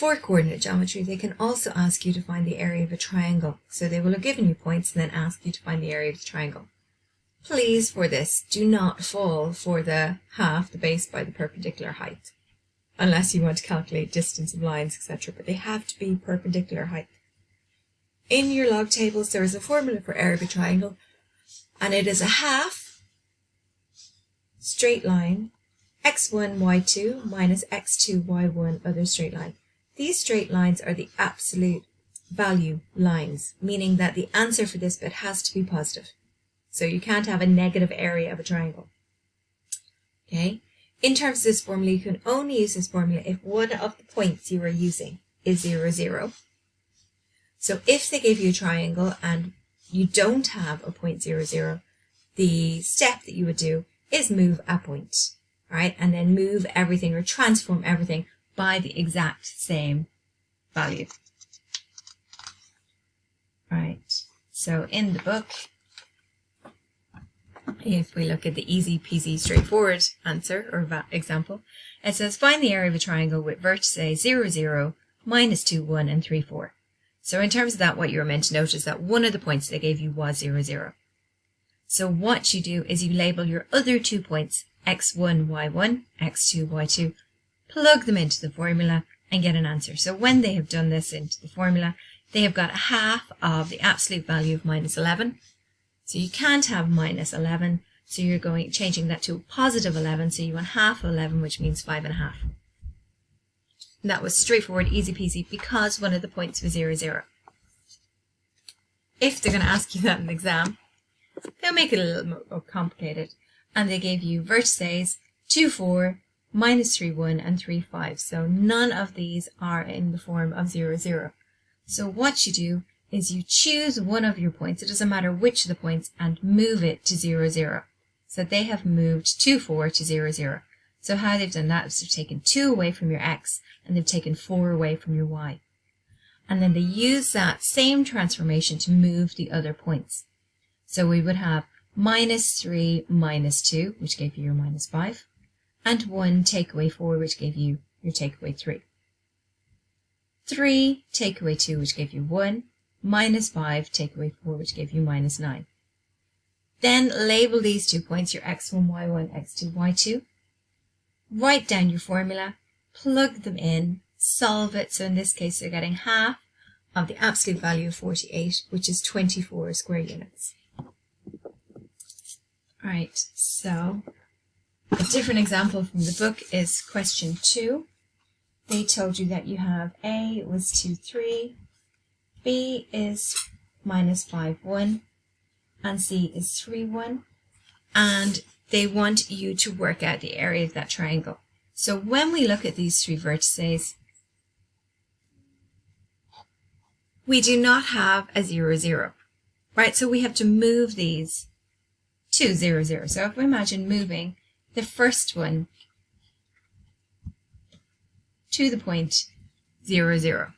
For coordinate geometry, they can also ask you to find the area of a triangle. So they will have given you points and then ask you to find the area of the triangle. Please, for this, do not fall for the half the base by the perpendicular height, unless you want to calculate distance of lines, etc. But they have to be perpendicular height. In your log tables, there is a formula for area of a triangle, and it is a half straight line x1, y2 minus x2, y1 other straight line. These straight lines are the absolute value lines, meaning that the answer for this bit has to be positive. So you can't have a negative area of a triangle. Okay? In terms of this formula, you can only use this formula if one of the points you are using is 0, 0. So if they give you a triangle and you don't have a point 0, 0, the step that you would do is move a point, right? And then move everything or transform everything by the exact same value. Right. So in the book, if we look at the easy peasy straightforward answer or example, it says find the area of a triangle with vertices 0, 0, minus 2, 1 and 3, 4. So in terms of that, what you're meant to note is that one of the points they gave you was 0, 0. So what you do is you label your other 2 points x1, y1, x2, y2, plug them into the formula and get an answer. So when they have done this into the formula, they have got a half of the absolute value of minus 11. So you can't have minus 11, so you're changing that to a positive 11, so you want half of 11, which means 5.5. And that was straightforward, easy peasy, because one of the points was 0, 0. If they're going to ask you that in the exam, they'll make it a little more complicated. And they gave you vertices 2, 4, minus 3, 1, and 3, 5. So none of these are in the form of 0, 0. So what you do is you choose one of your points, it doesn't matter which of the points, and move it to 0, 0. So they have moved 2, 4 to 0, 0. So how they've done that is they've taken 2 away from your x, and they've taken 4 away from your y. And then they use that same transformation to move the other points. So we would have minus 3, minus 2, which gave you your minus 5, and 1 take away 4, which gave you your take away 3. 3 take away 2, which gave you 1, minus 5 take away 4, which gave you minus 9. Then label these 2 points, your x1, y1, x2, y2. Write down your formula, plug them in, solve it. So in this case, they're getting half of the absolute value of 48, which is 24 square units. Right, so a different example from the book is question 2. They told you that you have A was 2, 3, B is minus 5, 1, and C is 3, 1. And they want you to work out the area of that triangle. So when we look at these 3 vertices, we do not have a 0, 0, right? So we have to move these to 0, 0. So if we imagine moving the first one to the point 0, 0.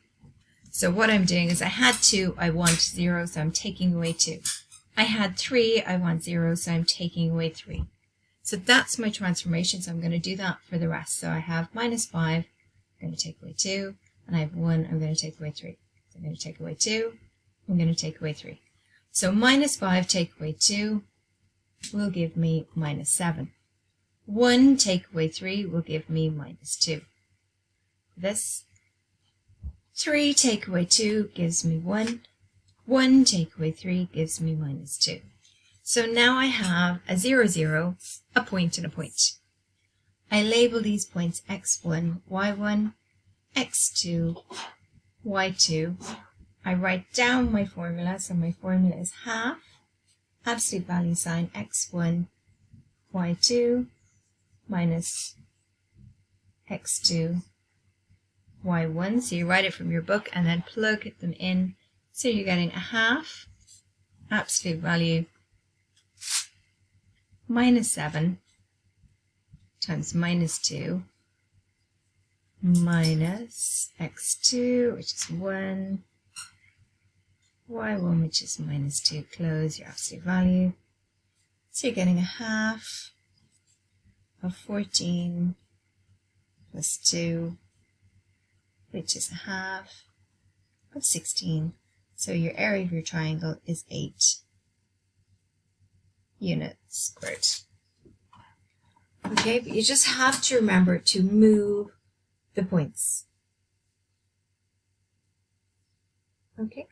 So what I'm doing is I had 2, I want 0, so I'm taking away 2. I had 3, I want 0, so I'm taking away 3. So that's my transformation, so I'm going to do that for the rest. So I have minus 5, I'm going to take away 2, and I have 1, I'm going to take away 3. So I'm going to take away 2, I'm going to take away 3. So minus 5 take away 2 will give me minus 7. 1 take away 3 will give me minus 2. This 3 take away 2 gives me 1. 1 take away 3 gives me minus 2. So now I have a 0, 0, a point, and a point. I label these points x1, y1, x2, y2. I write down my formula, so my formula is half absolute value sign x1, y2 minus x2, y1. So you write it from your book and then plug them in. So you're getting a half absolute value minus 7 times minus 2 minus x2, which is 1, y1, which is minus 2, close your absolute value. So you're getting a half of 14 plus 2 which is a half of 16. So your area of your triangle is 8 units squared. Okay, but you just have to remember to move the points. Okay.